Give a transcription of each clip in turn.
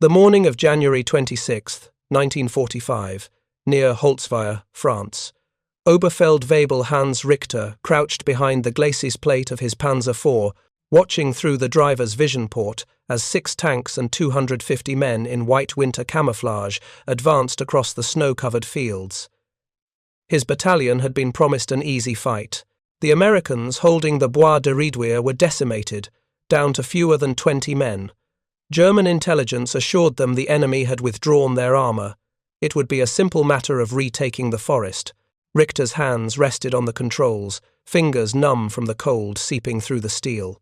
The morning of January 26, 1945, near Holtzwihr, France, Oberfeldwebel Hans Richter crouched behind the glacis plate of his Panzer IV, watching through the driver's vision port as 6 tanks and 250 men in white winter camouflage advanced across the snow-covered fields. His battalion had been promised an easy fight. The Americans holding the Bois de Richter were decimated, down to fewer than 20 men. German intelligence assured them the enemy had withdrawn their armour. It would be a simple matter of retaking the forest. Richter's hands rested on the controls, fingers numb from the cold seeping through the steel.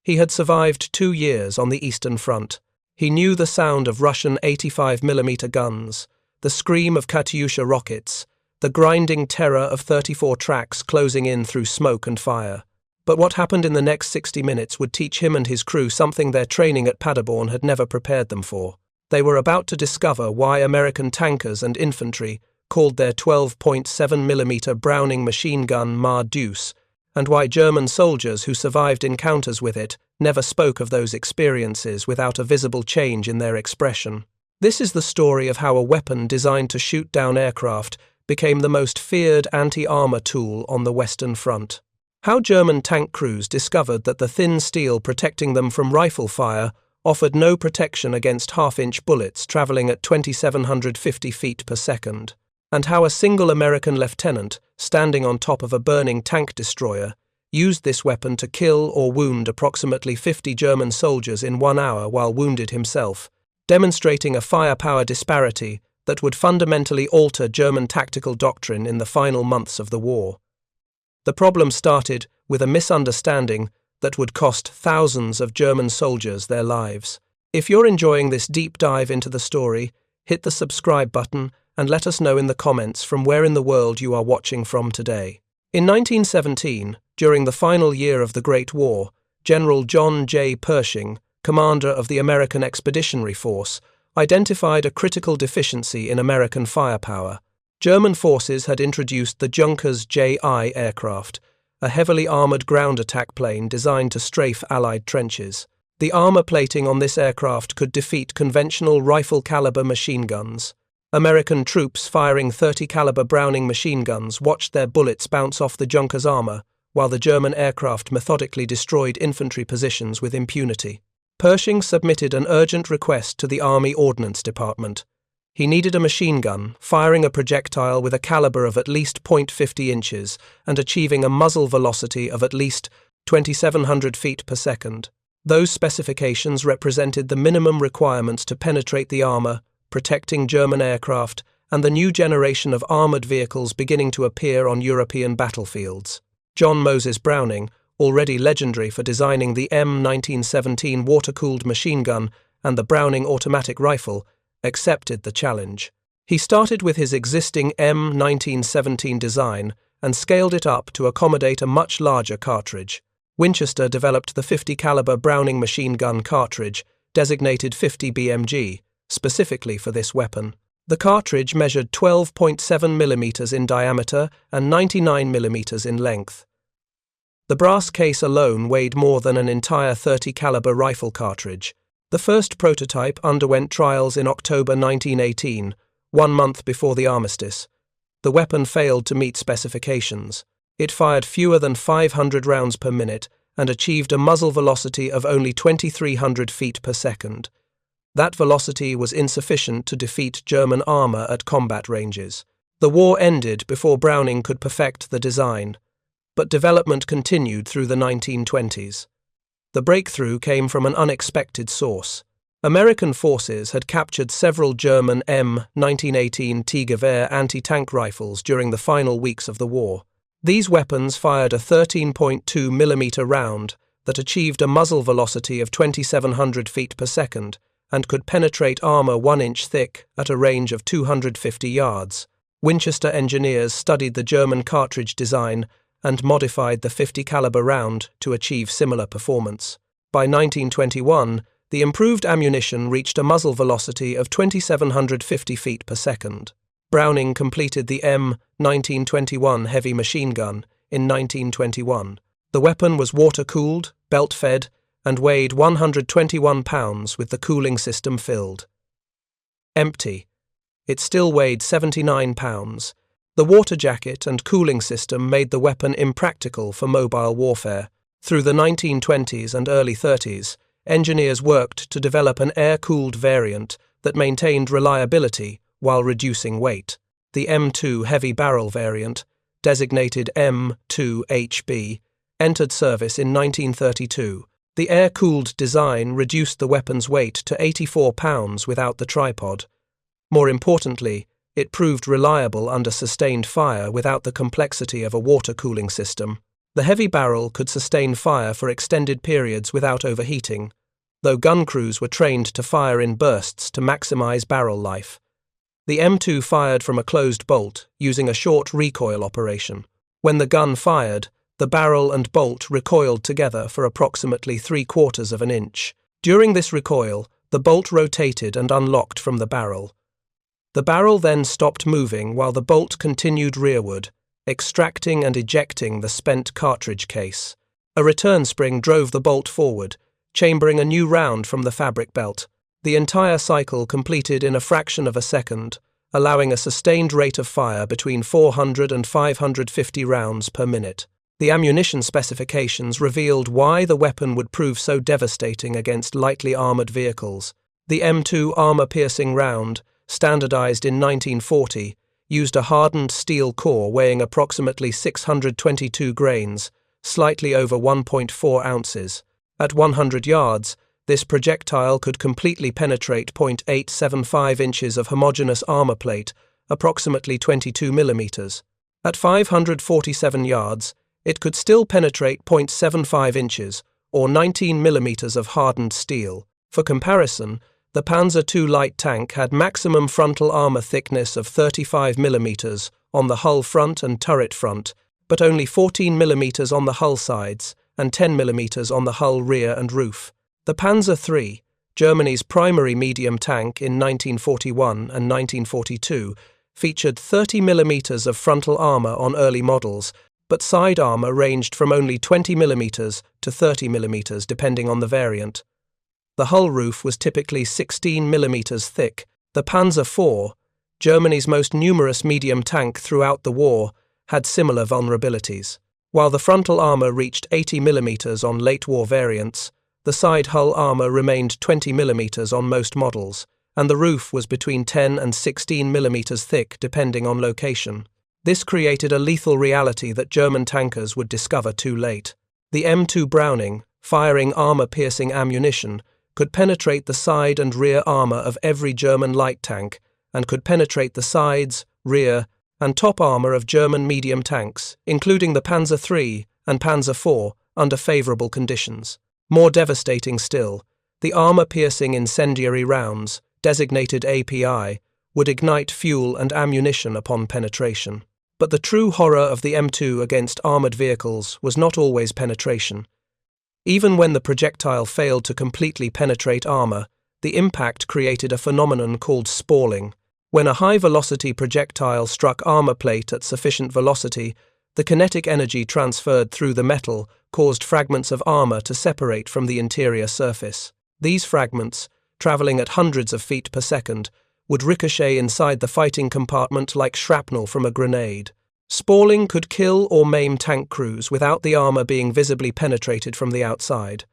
He had survived 2 years on the Eastern Front. He knew the sound of Russian 85mm guns, the scream of Katyusha rockets, the grinding terror of 34 tracks closing in through smoke and fire. But what happened in the next 60 minutes would teach him and his crew something their training at Paderborn had never prepared them for. They were about to discover why American tankers and infantry called their 12.7mm Browning machine gun Mar-Deuce, and why German soldiers who survived encounters with it never spoke of those experiences without a visible change in their expression. This is the story of how a weapon designed to shoot down aircraft became the most feared anti-armor tool on the Western Front. How German tank crews discovered that the thin steel protecting them from rifle fire offered no protection against half-inch bullets traveling at 2,750 feet per second, and how a single American lieutenant, standing on top of a burning tank destroyer, used this weapon to kill or wound approximately 50 German soldiers in 1 hour while wounded himself, demonstrating a firepower disparity that would fundamentally alter German tactical doctrine in the final months of the war. The problem started with a misunderstanding that would cost thousands of German soldiers their lives. If you're enjoying this deep dive into the story, hit the subscribe button and let us know in the comments from where in the world you are watching from today. In 1917, during the final year of the Great War, General John J. Pershing, commander of the American Expeditionary Force, identified a critical deficiency in American firepower. German forces had introduced the Junkers J.I. aircraft, a heavily armoured ground attack plane designed to strafe Allied trenches. The armour plating on this aircraft could defeat conventional rifle-caliber machine guns. American troops firing 30-caliber Browning machine guns watched their bullets bounce off the Junkers armour, while the German aircraft methodically destroyed infantry positions with impunity. Pershing submitted an urgent request to the Army Ordnance Department. He needed a machine gun, firing a projectile with a caliber of at least .50 inches and achieving a muzzle velocity of at least 2,700 feet per second. Those specifications represented the minimum requirements to penetrate the armour, protecting German aircraft, and the new generation of armoured vehicles beginning to appear on European battlefields. John Moses Browning, already legendary for designing the M1917 water-cooled machine gun and the Browning automatic rifle, accepted the challenge. He started with his existing M1917 design and scaled it up to accommodate a much larger cartridge. Winchester developed the 50-caliber Browning machine gun cartridge, designated 50 BMG, specifically for this weapon. The cartridge measured 12.7mm in diameter and 99mm in length. The brass case alone weighed more than an entire 30-caliber rifle cartridge. The first prototype underwent trials in October 1918, 1 month before the armistice. The weapon failed to meet specifications. It fired fewer than 500 rounds per minute and achieved a muzzle velocity of only 2,300 feet per second. That velocity was insufficient to defeat German armour at combat ranges. The war ended before Browning could perfect the design, but development continued through the 1920s. The breakthrough came from an unexpected source. American forces had captured several German M1918 T-Gewehr anti-tank rifles during the final weeks of the war. These weapons fired a 13.2mm round that achieved a muzzle velocity of 2,700 feet per second and could penetrate armour 1 inch thick at a range of 250 yards. Winchester engineers studied the German cartridge design and modified the 50-caliber round to achieve similar performance. By 1921, the improved ammunition reached a muzzle velocity of 2,750 feet per second. Browning completed the M1921 heavy machine gun in 1921. The weapon was water-cooled, belt-fed, and weighed 121 pounds with the cooling system filled. Empty. It still weighed 79 pounds. The water jacket and cooling system made the weapon impractical for mobile warfare. Through the 1920s and early 30s, engineers worked to develop an air-cooled variant that maintained reliability while reducing weight. The M2 heavy barrel variant, designated M2HB, entered service in 1932. The air-cooled design reduced the weapon's weight to 84 pounds without the tripod. More importantly, it proved reliable under sustained fire without the complexity of a water cooling system. The heavy barrel could sustain fire for extended periods without overheating, though gun crews were trained to fire in bursts to maximize barrel life. The M2 fired from a closed bolt, using a short recoil operation. When the gun fired, the barrel and bolt recoiled together for approximately 3/4 of an inch. During this recoil, the bolt rotated and unlocked from the barrel. The barrel then stopped moving while the bolt continued rearward, extracting and ejecting the spent cartridge case. A return spring drove the bolt forward, chambering a new round from the fabric belt. The entire cycle completed in a fraction of a second, allowing a sustained rate of fire between 400 and 550 rounds per minute. The ammunition specifications revealed why the weapon would prove so devastating against lightly armored vehicles. The M2 armor-piercing round, standardized in 1940, used a hardened steel core weighing approximately 622 grains, slightly over 1.4 ounces. At 100 yards, this projectile could completely penetrate .875 inches of homogeneous armor plate, approximately 22 millimeters. At 547 yards, it could still penetrate .75 inches, or 19 millimeters of hardened steel. For comparison, the Panzer II light tank had maximum frontal armor thickness of 35 millimeters on the hull front and turret front, but only 14 millimeters on the hull sides and 10 millimeters on the hull rear and roof. The Panzer III, Germany's primary medium tank in 1941 and 1942, featured 30 millimeters of frontal armor on early models, but side armor ranged from only 20 millimeters to 30 millimeters depending on the variant. The hull roof was typically 16 millimeters thick. The Panzer IV, Germany's most numerous medium tank throughout the war, had similar vulnerabilities. While the frontal armor reached 80 millimeters on late-war variants, the side hull armor remained 20 millimeters on most models, and the roof was between 10 and 16 millimeters thick depending on location. This created a lethal reality that German tankers would discover too late. The M2 Browning, firing armor-piercing ammunition, could penetrate the side and rear armor of every German light tank, and could penetrate the sides, rear, and top armor of German medium tanks, including the Panzer III and Panzer IV, under favorable conditions. More devastating still, the armor-piercing incendiary rounds, designated API, would ignite fuel and ammunition upon penetration. But the true horror of the M2 against armored vehicles was not always penetration. Even when the projectile failed to completely penetrate armor, the impact created a phenomenon called spalling. When a high-velocity projectile struck armor plate at sufficient velocity, the kinetic energy transferred through the metal caused fragments of armor to separate from the interior surface. These fragments, traveling at hundreds of feet per second, would ricochet inside the fighting compartment like shrapnel from a grenade. Spalling could kill or maim tank crews without the armor being visibly penetrated from the outside.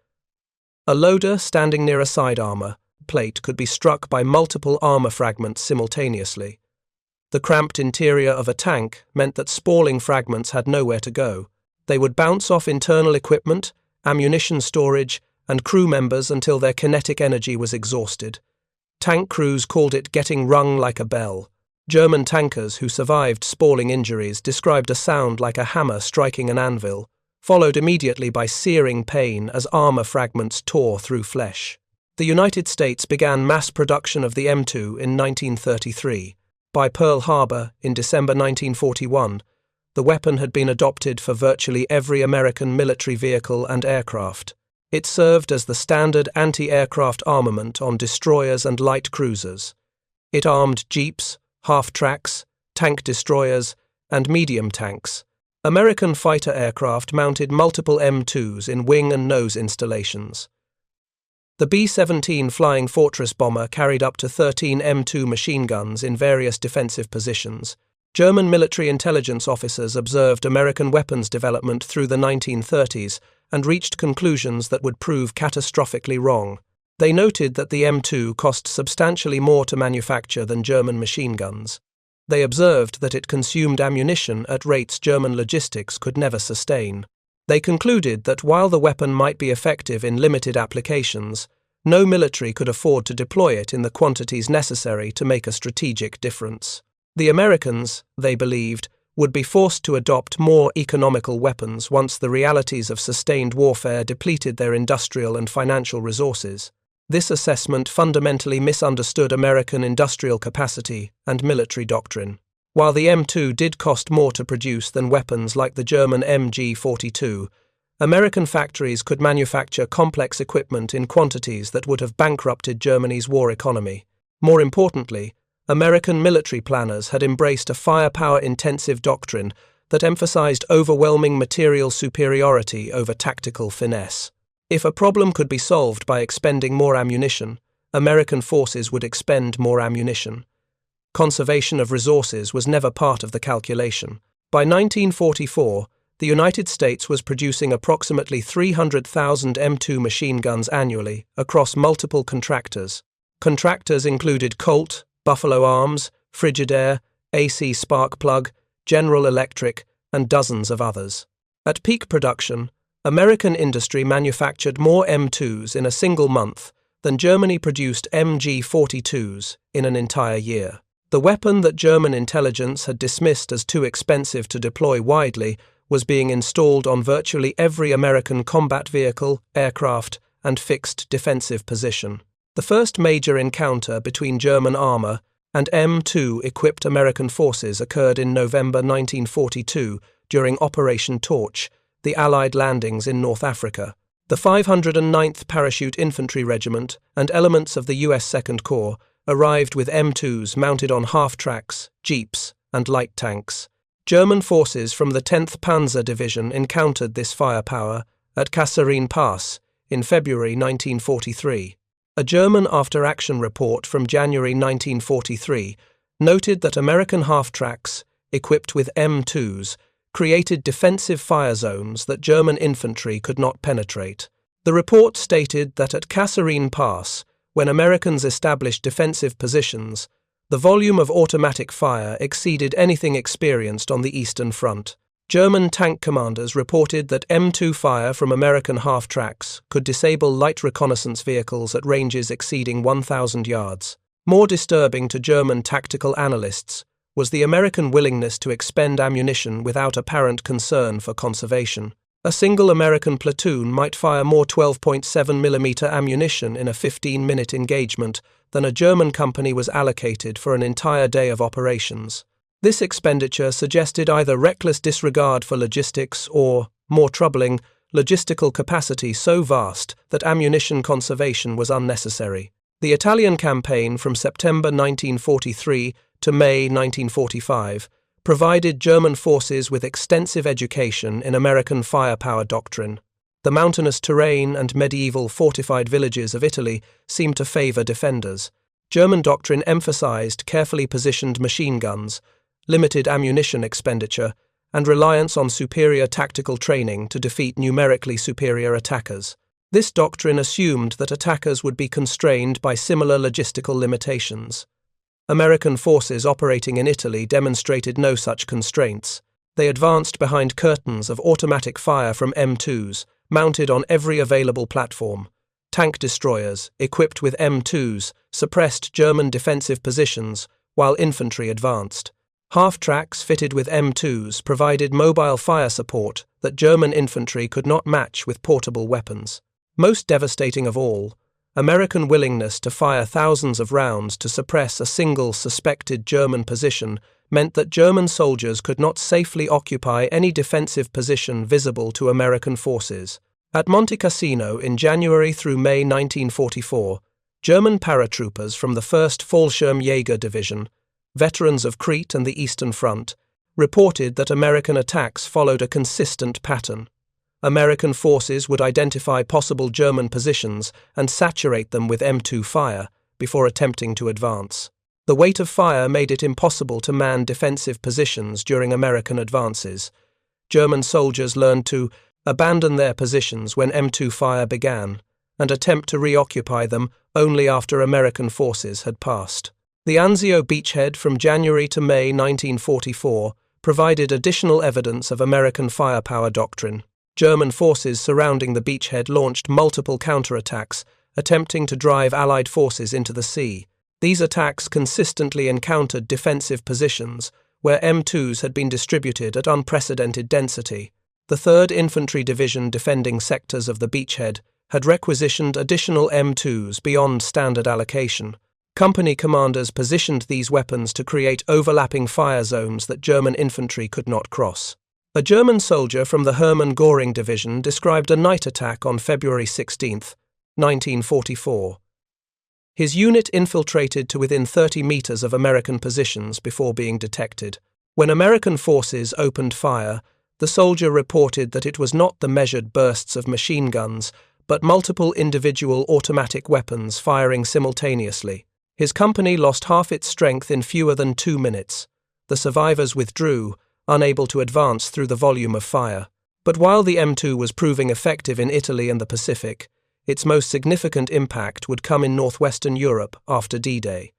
A loader standing near a side armor plate could be struck by multiple armor fragments simultaneously. The cramped interior of a tank meant that spalling fragments had nowhere to go. They would bounce off internal equipment, ammunition storage, and crew members until their kinetic energy was exhausted. Tank crews called it getting rung like a bell. German tankers who survived spalling injuries described a sound like a hammer striking an anvil, followed immediately by searing pain as armor fragments tore through flesh. The United States began mass production of the M2 in 1933. By Pearl Harbor, in December 1941, the weapon had been adopted for virtually every American military vehicle and aircraft. It served as the standard anti-aircraft armament on destroyers and light cruisers. It armed jeeps, half-tracks, tank destroyers, and medium tanks. American fighter aircraft mounted multiple M2s in wing and nose installations. The B-17 Flying Fortress bomber carried up to 13 M2 machine guns in various defensive positions. German military intelligence officers observed American weapons development through the 1930s and reached conclusions that would prove catastrophically wrong. They noted that the M2 cost substantially more to manufacture than German machine guns. They observed that it consumed ammunition at rates German logistics could never sustain. They concluded that while the weapon might be effective in limited applications, no military could afford to deploy it in the quantities necessary to make a strategic difference. The Americans, they believed, would be forced to adopt more economical weapons once the realities of sustained warfare depleted their industrial and financial resources. This assessment fundamentally misunderstood American industrial capacity and military doctrine. While the M2 did cost more to produce than weapons like the German MG-42, American factories could manufacture complex equipment in quantities that would have bankrupted Germany's war economy. More importantly, American military planners had embraced a firepower-intensive doctrine that emphasized overwhelming material superiority over tactical finesse. If a problem could be solved by expending more ammunition, American forces would expend more ammunition. Conservation of resources was never part of the calculation. By 1944, the United States was producing approximately 300,000 M2 machine guns annually across multiple contractors. Contractors included Colt, Buffalo Arms, Frigidaire, AC Sparkplug, General Electric, and dozens of others. At peak production, American industry manufactured more M2s in a single month than Germany produced MG-42s in an entire year. The weapon that German intelligence had dismissed as too expensive to deploy widely was being installed on virtually every American combat vehicle, aircraft, and fixed defensive position. The first major encounter between German armor and M2-equipped American forces occurred in November 1942 during Operation Torch, the Allied landings in North Africa. The 509th Parachute Infantry Regiment and elements of the U.S. Second Corps arrived with M2s mounted on half-tracks, jeeps, and light tanks. German forces from the 10th Panzer Division encountered this firepower at Kasserine Pass in February 1943. A German after-action report from January 1943 noted that American half-tracks, equipped with M2s, created defensive fire zones that German infantry could not penetrate. The report stated that at Kasserine Pass, when Americans established defensive positions, the volume of automatic fire exceeded anything experienced on the Eastern Front. German tank commanders reported that M2 fire from American half-tracks could disable light reconnaissance vehicles at ranges exceeding 1,000 yards. More disturbing to German tactical analysts was the American willingness to expend ammunition without apparent concern for conservation. A single American platoon might fire more 12.7mm ammunition in a 15-minute engagement than a German company was allocated for an entire day of operations. This expenditure suggested either reckless disregard for logistics or, more troubling, logistical capacity so vast that ammunition conservation was unnecessary. The Italian campaign from September 1943 to May 1945 provided German forces with extensive education in American firepower doctrine. The mountainous terrain and medieval fortified villages of Italy seemed to favor defenders. German doctrine emphasized carefully positioned machine guns, limited ammunition expenditure, and reliance on superior tactical training to defeat numerically superior attackers. This doctrine assumed that attackers would be constrained by similar logistical limitations. American forces operating in Italy demonstrated no such constraints. They advanced behind curtains of automatic fire from M2s, mounted on every available platform. Tank destroyers, equipped with M2s, suppressed German defensive positions, while infantry advanced. Half-tracks fitted with M2s provided mobile fire support that German infantry could not match with portable weapons. Most devastating of all, American willingness to fire thousands of rounds to suppress a single suspected German position meant that German soldiers could not safely occupy any defensive position visible to American forces. At Monte Cassino in January through May 1944, German paratroopers from the 1st Fallschirmjäger Division, veterans of Crete and the Eastern Front, reported that American attacks followed a consistent pattern. American forces would identify possible German positions and saturate them with M2 fire before attempting to advance. The weight of fire made it impossible to man defensive positions during American advances. German soldiers learned to abandon their positions when M2 fire began and attempt to reoccupy them only after American forces had passed. The Anzio beachhead from January to May 1944 provided additional evidence of American firepower doctrine. German forces surrounding the beachhead launched multiple counterattacks, attempting to drive Allied forces into the sea. These attacks consistently encountered defensive positions where M2s had been distributed at unprecedented density. The 3rd Infantry Division defending sectors of the beachhead had requisitioned additional M2s beyond standard allocation. Company commanders positioned these weapons to create overlapping fire zones that German infantry could not cross. A German soldier from the Hermann Göring Division described a night attack on February 16, 1944. His unit infiltrated to within 30 meters of American positions before being detected. When American forces opened fire, the soldier reported that it was not the measured bursts of machine guns, but multiple individual automatic weapons firing simultaneously. His company lost half its strength in fewer than 2 minutes. The survivors withdrew, unable to advance through the volume of fire. But while the M2 was proving effective in Italy and the Pacific, its most significant impact would come in northwestern Europe after D-Day.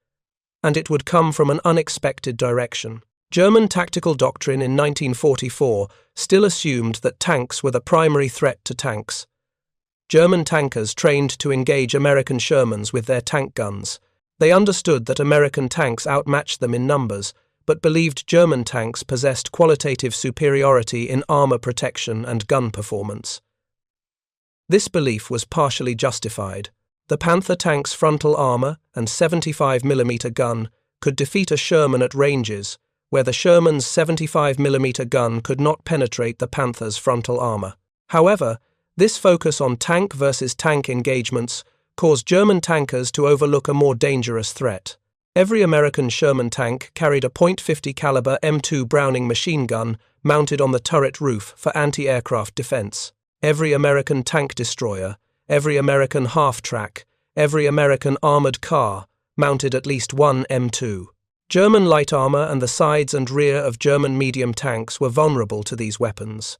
And it would come from an unexpected direction. German tactical doctrine in 1944 still assumed that tanks were the primary threat to tanks. German tankers trained to engage American Shermans with their tank guns. They understood that American tanks outmatched them in numbers, but believed German tanks possessed qualitative superiority in armor protection and gun performance. This belief was partially justified. The Panther tank's frontal armor and 75mm gun could defeat a Sherman at ranges where the Sherman's 75mm gun could not penetrate the Panther's frontal armor. However, this focus on tank versus tank engagements caused German tankers to overlook a more dangerous threat. Every American Sherman tank carried a .50 caliber M2 Browning machine gun mounted on the turret roof for anti-aircraft defense. Every American tank destroyer, every American half-track, every American armored car mounted at least one M2. German light armor and the sides and rear of German medium tanks were vulnerable to these weapons.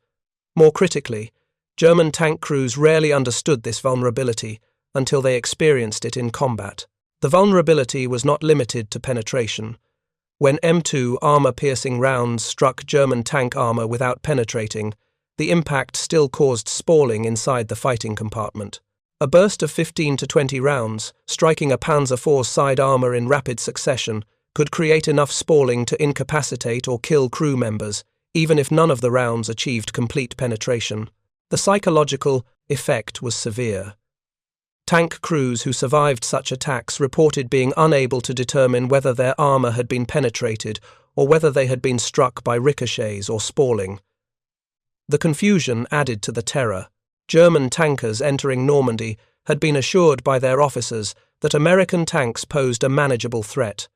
More critically, German tank crews rarely understood this vulnerability until they experienced it in combat. The vulnerability was not limited to penetration. When M2 armor-piercing rounds struck German tank armor without penetrating, the impact still caused spalling inside the fighting compartment. A burst of 15 to 20 rounds, striking a Panzer IV's side armor in rapid succession, could create enough spalling to incapacitate or kill crew members, even if none of the rounds achieved complete penetration. The psychological effect was severe. Tank crews who survived such attacks reported being unable to determine whether their armor had been penetrated or whether they had been struck by ricochets or spalling. The confusion added to the terror. German tankers entering Normandy had been assured by their officers that American tanks posed a manageable threat.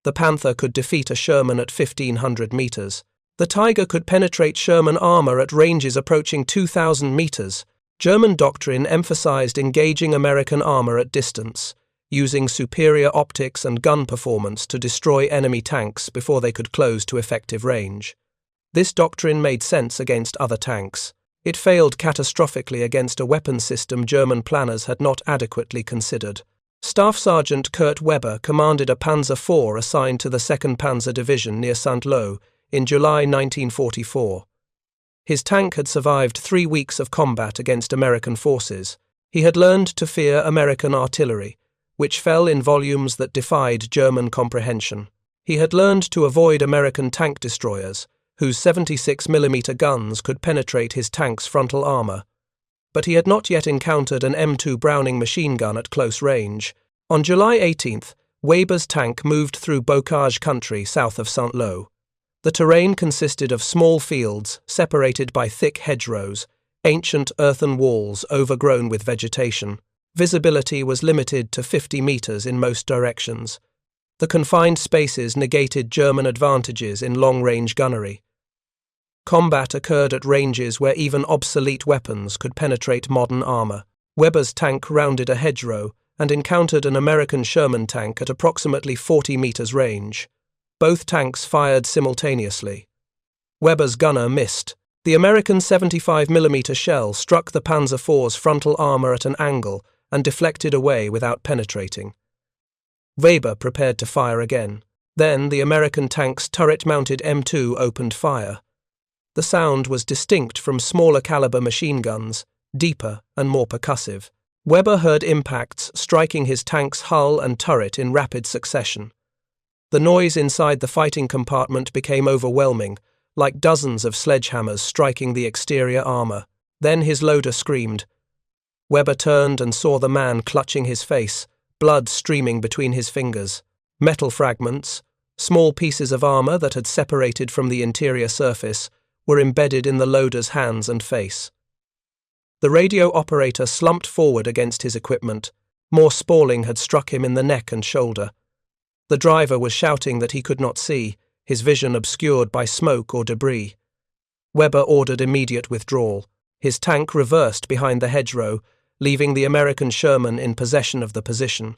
The Panther could defeat a Sherman at 1,500 meters. The Tiger could penetrate Sherman armor at ranges approaching 2,000 meters. German doctrine emphasized engaging American armor at distance, using superior optics and gun performance to destroy enemy tanks before they could close to effective range. This doctrine made sense against other tanks. It failed catastrophically against a weapon system German planners had not adequately considered. Staff Sergeant Kurt Weber commanded a Panzer IV assigned to the 2nd Panzer Division near Saint-Lô in July 1944. His tank had survived 3 weeks of combat against American forces. He had learned to fear American artillery, which fell in volumes that defied German comprehension. He had learned to avoid American tank destroyers, whose 76mm guns could penetrate his tank's frontal armor. But he had not yet encountered an M2 Browning machine gun at close range. On July 18th, Weber's tank moved through bocage country south of Saint-Lô. The terrain consisted of small fields separated by thick hedgerows, ancient earthen walls overgrown with vegetation. Visibility was limited to 50 meters in most directions. The confined spaces negated German advantages in long-range gunnery. Combat occurred at ranges where even obsolete weapons could penetrate modern armor. Weber's tank rounded a hedgerow and encountered an American Sherman tank at approximately 40 meters range. Both tanks fired simultaneously. Weber's gunner missed. The American 75mm shell struck the Panzer IV's frontal armor at an angle and deflected away without penetrating. Weber prepared to fire again. Then the American tank's turret-mounted M2 opened fire. The sound was distinct from smaller caliber machine guns, deeper and more percussive. Weber heard impacts striking his tank's hull and turret in rapid succession. The noise inside the fighting compartment became overwhelming, like dozens of sledgehammers striking the exterior armor. Then his loader screamed. Weber turned and saw the man clutching his face, blood streaming between his fingers. Metal fragments, small pieces of armor that had separated from the interior surface, were embedded in the loader's hands and face. The radio operator slumped forward against his equipment. More spalling had struck him in the neck and shoulder. The driver was shouting that he could not see, his vision obscured by smoke or debris. Weber ordered immediate withdrawal. His tank reversed behind the hedgerow, leaving the American Sherman in possession of the position.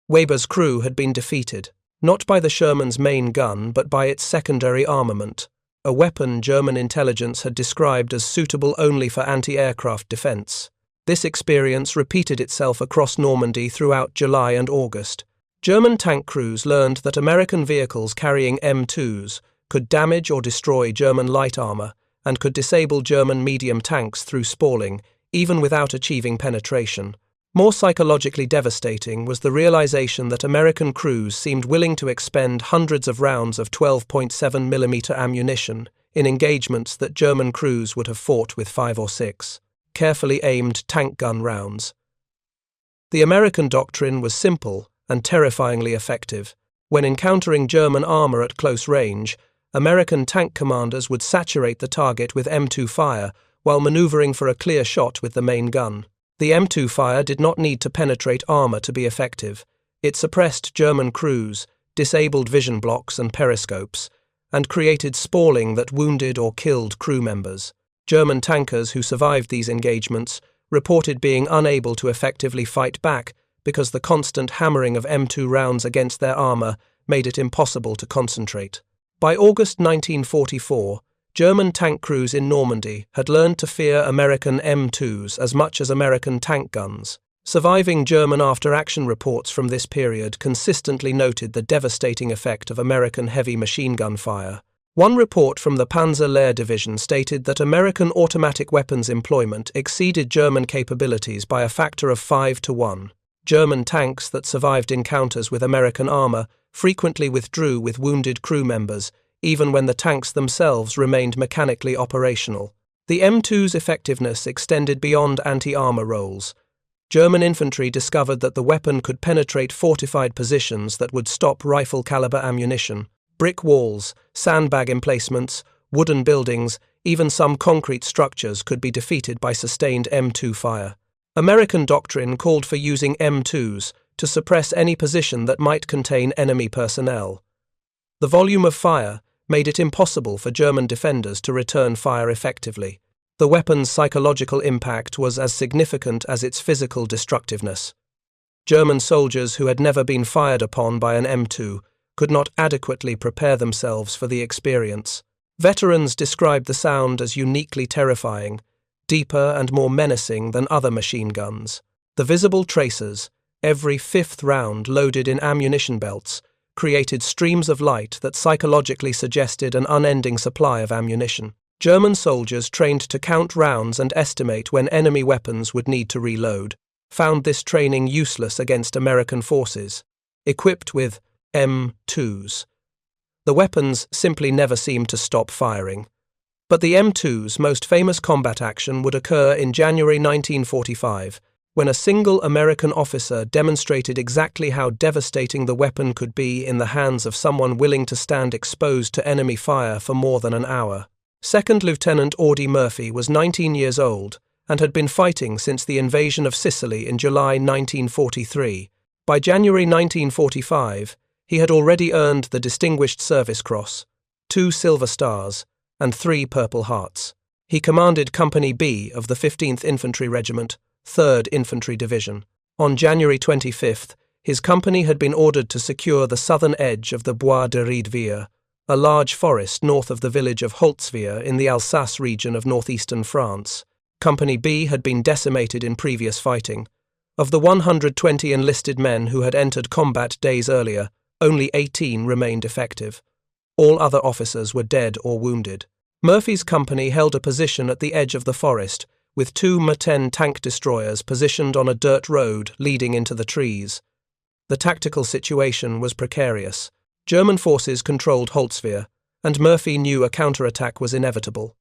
Weber's crew had been defeated, not by the Sherman's main gun but by its secondary armament, a weapon German intelligence had described as suitable only for anti-aircraft defense. This experience repeated itself across Normandy throughout July and August. German tank crews learned that American vehicles carrying M2s could damage or destroy German light armor and could disable German medium tanks through spalling, even without achieving penetration. More psychologically devastating was the realization that American crews seemed willing to expend hundreds of rounds of 12.7mm ammunition in engagements that German crews would have fought with 5 or 6 carefully aimed tank gun rounds. The American doctrine was simple and terrifyingly effective. When encountering German armor at close range, American tank commanders would saturate the target with M2 fire while maneuvering for a clear shot with the main gun. The M2 fire did not need to penetrate armor to be effective. It suppressed German crews, disabled vision blocks and periscopes, and created spalling that wounded or killed crew members. German tankers who survived these engagements reported being unable to effectively fight back because the constant hammering of M2 rounds against their armor made it impossible to concentrate. By August 1944, German tank crews in Normandy had learned to fear American M2s as much as American tank guns. Surviving German after-action reports from this period consistently noted the devastating effect of American heavy machine gun fire. One report from the Panzer Lehr Division stated that American automatic weapons employment exceeded German capabilities by a factor of 5 to 1. German tanks that survived encounters with American armor frequently withdrew with wounded crew members, even when the tanks themselves remained mechanically operational. The M2's effectiveness extended beyond anti-armor roles. German infantry discovered that the weapon could penetrate fortified positions that would stop rifle-caliber ammunition. Brick walls, sandbag emplacements, wooden buildings, even some concrete structures could be defeated by sustained M2 fire. American doctrine called for using M2s to suppress any position that might contain enemy personnel. The volume of fire made it impossible for German defenders to return fire effectively. The weapon's psychological impact was as significant as its physical destructiveness. German soldiers who had never been fired upon by an M2 could not adequately prepare themselves for the experience. Veterans described the sound as uniquely terrifying, deeper and more menacing than other machine guns. The visible tracers, every fifth round loaded in ammunition belts, created streams of light that psychologically suggested an unending supply of ammunition. German soldiers trained to count rounds and estimate when enemy weapons would need to reload found this training useless against American forces, equipped with M2s. The weapons simply never seemed to stop firing. But the M2's most famous combat action would occur in January 1945, when a single American officer demonstrated exactly how devastating the weapon could be in the hands of someone willing to stand exposed to enemy fire for more than an hour. Second Lieutenant Audie Murphy was 19 years old and had been fighting since the invasion of Sicily in July 1943. By January 1945, he had already earned the Distinguished Service Cross, 2 Silver Stars, and 3 Purple Hearts. He commanded Company B of the 15th Infantry Regiment, 3rd Infantry Division. On January 25th, his company had been ordered to secure the southern edge of the Bois de Riedvier, a large forest north of the village of Holtzwihr in the Alsace region of northeastern France. Company B had been decimated in previous fighting. Of the 120 enlisted men who had entered combat days earlier, only 18 remained effective. All other officers were dead or wounded. Murphy's company held a position at the edge of the forest, with 2 M10 tank destroyers positioned on a dirt road leading into the trees. The tactical situation was precarious. German forces controlled Holtzwihr, and Murphy knew a counterattack was inevitable.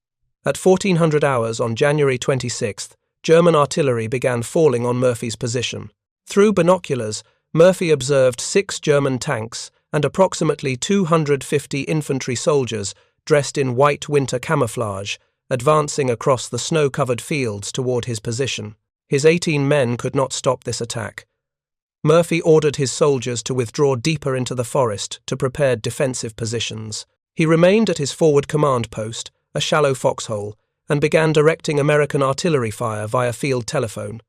At 1400 hours on January 26th, German artillery began falling on Murphy's position. Through binoculars, Murphy observed 6 German tanks and approximately 250 infantry soldiers dressed in white winter camouflage, advancing across the snow-covered fields toward his position. His 18 men could not stop this attack. Murphy ordered his soldiers to withdraw deeper into the forest to prepare defensive positions. He remained at his forward command post, a shallow foxhole, and began directing American artillery fire via field telephone.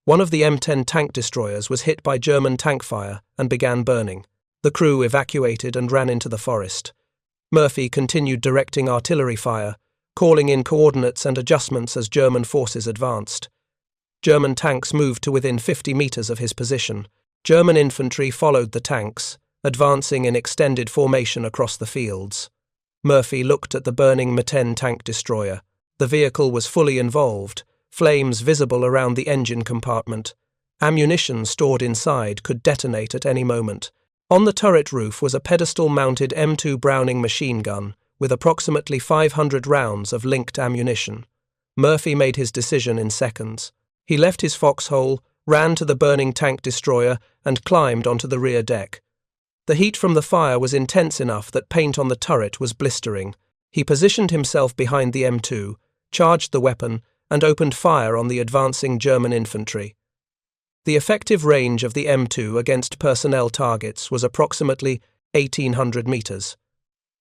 One of the M10 tank destroyers was hit by German tank fire and began burning. The crew evacuated and ran into the forest. Murphy continued directing artillery fire, calling in coordinates and adjustments as German forces advanced. German tanks moved to within 50 meters of his position. German infantry followed the tanks, advancing in extended formation across the fields. Murphy looked at the burning M10 tank destroyer. The vehicle was fully involved, flames visible around the engine compartment. Ammunition stored inside could detonate at any moment. On the turret roof was a pedestal-mounted M2 Browning machine gun with approximately 500 rounds of linked ammunition. Murphy made his decision in seconds. He left his foxhole, ran to the burning tank destroyer, and climbed onto the rear deck. The heat from the fire was intense enough that paint on the turret was blistering. He positioned himself behind the M2, charged the weapon, and opened fire on the advancing German infantry. The effective range of the M2 against personnel targets was approximately 1,800 meters.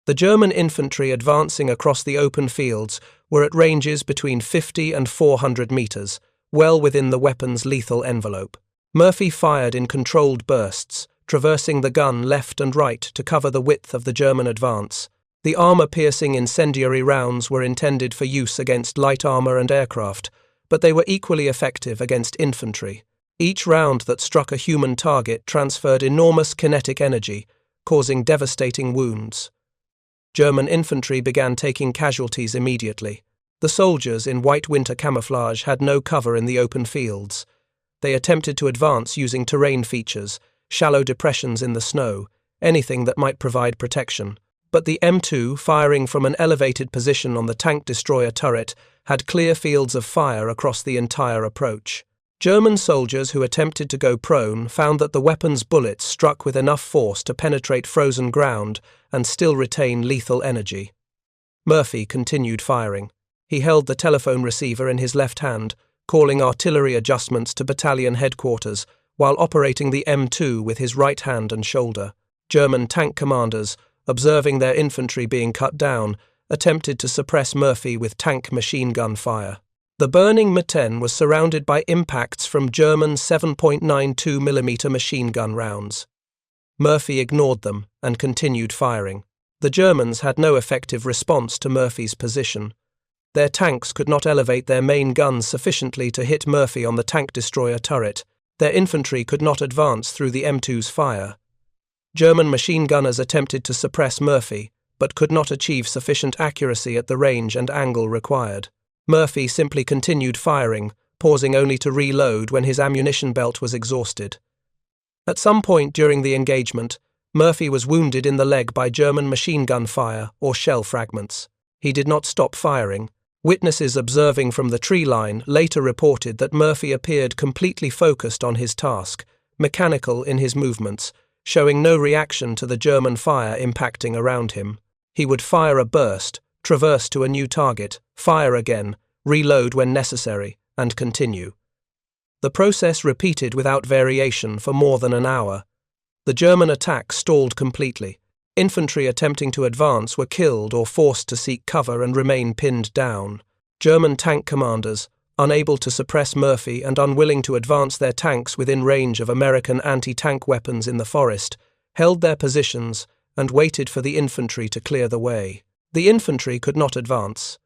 The German infantry advancing across the open fields were at ranges between 50 and 400 meters, well within the weapon's lethal envelope. Murphy fired in controlled bursts, traversing the gun left and right to cover the width of the German advance. The armor-piercing incendiary rounds were intended for use against light armor and aircraft, but they were equally effective against infantry. Each round that struck a human target transferred enormous kinetic energy, causing devastating wounds. German infantry began taking casualties immediately. The soldiers in white winter camouflage had no cover in the open fields. They attempted to advance using terrain features, shallow depressions in the snow, anything that might provide protection. But the M2, firing from an elevated position on the tank destroyer turret, had clear fields of fire across the entire approach. German soldiers who attempted to go prone found that the weapon's bullets struck with enough force to penetrate frozen ground and still retain lethal energy. Murphy continued firing. He held the telephone receiver in his left hand, calling artillery adjustments to battalion headquarters, while operating the M2 with his right hand and shoulder. German tank commanders, observing their infantry being cut down, attempted to suppress Murphy with tank machine gun fire. The burning M10 was surrounded by impacts from German 7.92mm machine gun rounds. Murphy ignored them and continued firing. The Germans had no effective response to Murphy's position. Their tanks could not elevate their main guns sufficiently to hit Murphy on the tank destroyer turret. Their infantry could not advance through the M2's fire. German machine gunners attempted to suppress Murphy, but could not achieve sufficient accuracy at the range and angle required. Murphy simply continued firing, pausing only to reload when his ammunition belt was exhausted. At some point during the engagement, Murphy was wounded in the leg by German machine gun fire or shell fragments. He did not stop firing. Witnesses observing from the tree line later reported that Murphy appeared completely focused on his task, mechanical in his movements, showing no reaction to the German fire impacting around him. He would fire a burst, traverse to a new target, fire again, reload when necessary, and continue. The process repeated without variation for more than an hour. The German attack stalled completely. Infantry attempting to advance were killed or forced to seek cover and remain pinned down. German tank commanders, unable to suppress Murphy and unwilling to advance their tanks within range of American anti-tank weapons in the forest, held their positions and waited for the infantry to clear the way. The infantry could not advance.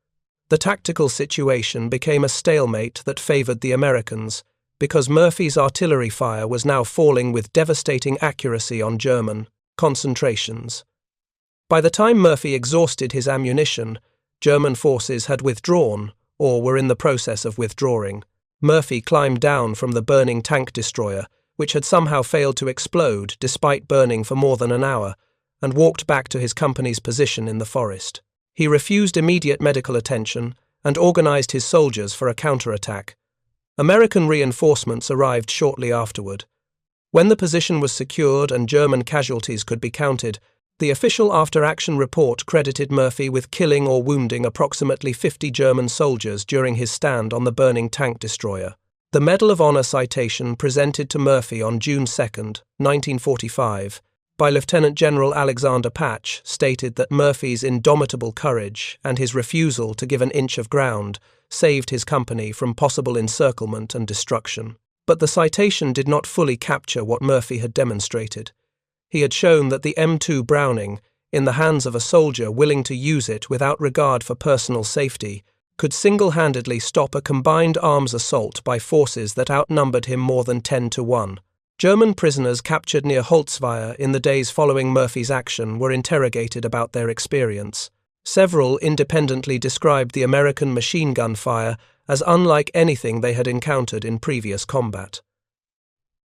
The tactical situation became a stalemate that favored the Americans, because Murphy's artillery fire was now falling with devastating accuracy on German concentrations. By the time Murphy exhausted his ammunition, German forces had withdrawn or were in the process of withdrawing. Murphy climbed down from the burning tank destroyer, which had somehow failed to explode despite burning for more than an hour, and walked back to his company's position in the forest. He refused immediate medical attention and organized his soldiers for a counterattack. American reinforcements arrived shortly afterward. When the position was secured and German casualties could be counted, the official after-action report credited Murphy with killing or wounding approximately 50 German soldiers during his stand on the burning tank destroyer. The Medal of Honor citation presented to Murphy on June 2, 1945, by Lieutenant General Alexander Patch stated that Murphy's indomitable courage and his refusal to give an inch of ground saved his company from possible encirclement and destruction. But the citation did not fully capture what Murphy had demonstrated. He had shown that the M2 Browning, in the hands of a soldier willing to use it without regard for personal safety, could single-handedly stop a combined arms assault by forces that outnumbered him more than 10-1. German prisoners captured near Holtzwihr in the days following Murphy's action were interrogated about their experience. Several independently described the American machine gun fire as unlike anything they had encountered in previous combat.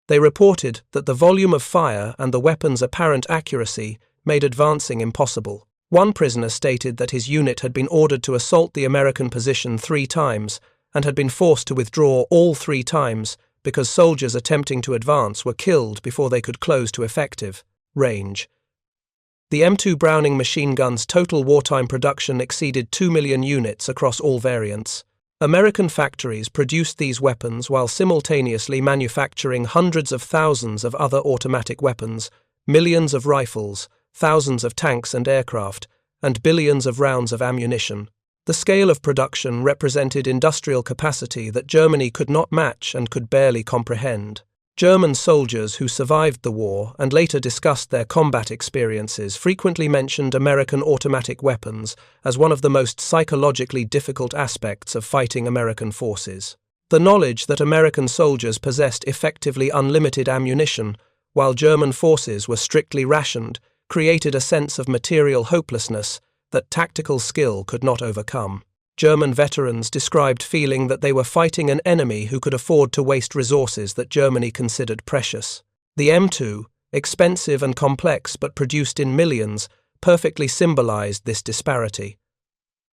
They reported that the volume of fire and the weapon's apparent accuracy made advancing impossible. One prisoner stated that his unit had been ordered to assault the American position 3 times and had been forced to withdraw all 3 times because soldiers attempting to advance were killed before they could close to effective range. The M2 Browning machine gun's total wartime production exceeded 2 million units across all variants. American factories produced these weapons while simultaneously manufacturing hundreds of thousands of other automatic weapons, millions of rifles, thousands of tanks and aircraft, and billions of rounds of ammunition. The scale of production represented industrial capacity that Germany could not match and could barely comprehend. German soldiers who survived the war and later discussed their combat experiences frequently mentioned American automatic weapons as one of the most psychologically difficult aspects of fighting American forces. The knowledge that American soldiers possessed effectively unlimited ammunition, while German forces were strictly rationed, created a sense of material hopelessness that tactical skill could not overcome. German veterans described feeling that they were fighting an enemy who could afford to waste resources that Germany considered precious. The M2, expensive and complex but produced in millions, perfectly symbolized this disparity.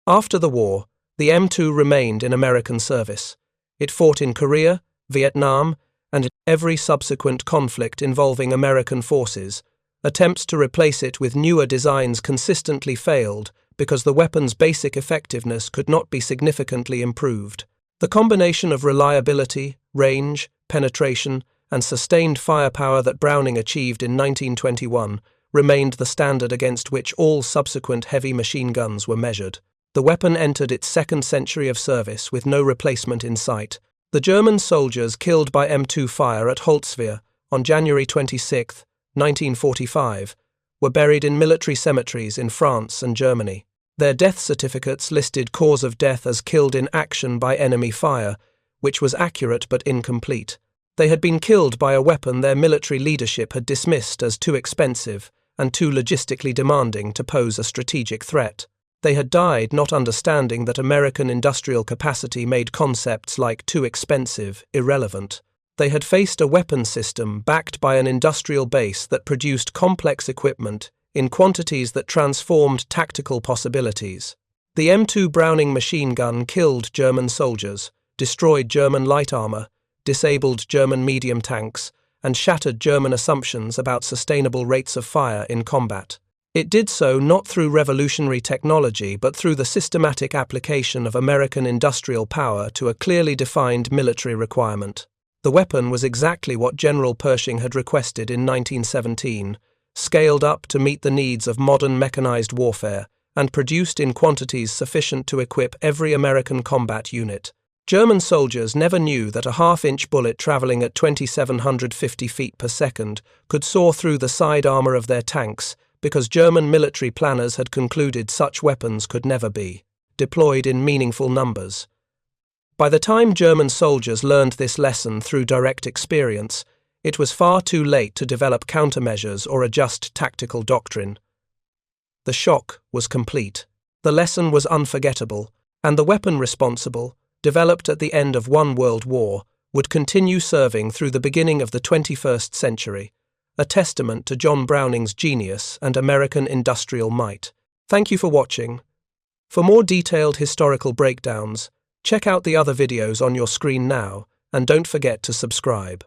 After the war, the M2 remained in American service. It fought in Korea, Vietnam, and in every subsequent conflict involving American forces. Attempts to replace it with newer designs consistently failed because the weapon's basic effectiveness could not be significantly improved. The combination of reliability, range, penetration, and sustained firepower that Browning achieved in 1921 remained the standard against which all subsequent heavy machine guns were measured. The weapon entered its 2nd century of service with no replacement in sight. The German soldiers killed by M2 fire at Holtzwihr on January 26, 1945, were buried in military cemeteries in France and Germany. Their death certificates listed cause of death as killed in action by enemy fire, which was accurate but incomplete. They had been killed by a weapon their military leadership had dismissed as too expensive and too logistically demanding to pose a strategic threat. They had died not understanding that American industrial capacity made concepts like too expensive irrelevant. They had faced a weapon system backed by an industrial base that produced complex equipment in quantities that transformed tactical possibilities. The M2 Browning machine gun killed German soldiers, destroyed German light armor, disabled German medium tanks, and shattered German assumptions about sustainable rates of fire in combat. It did so not through revolutionary technology but through the systematic application of American industrial power to a clearly defined military requirement. The weapon was exactly what General Pershing had requested in 1917, scaled up to meet the needs of modern mechanized warfare, and produced in quantities sufficient to equip every American combat unit. German soldiers never knew that a half-inch bullet traveling at 2,750 feet per second could soar through the side armor of their tanks, because German military planners had concluded such weapons could never be deployed in meaningful numbers. By the time German soldiers learned this lesson through direct experience, it was far too late to develop countermeasures or adjust tactical doctrine. The shock was complete. The lesson was unforgettable, and the weapon responsible, developed at the end of one World War, would continue serving through the beginning of the 21st century, a testament to John Browning's genius and American industrial might. Thank you for watching. For more detailed historical breakdowns, check out the other videos on your screen now, and don't forget to subscribe.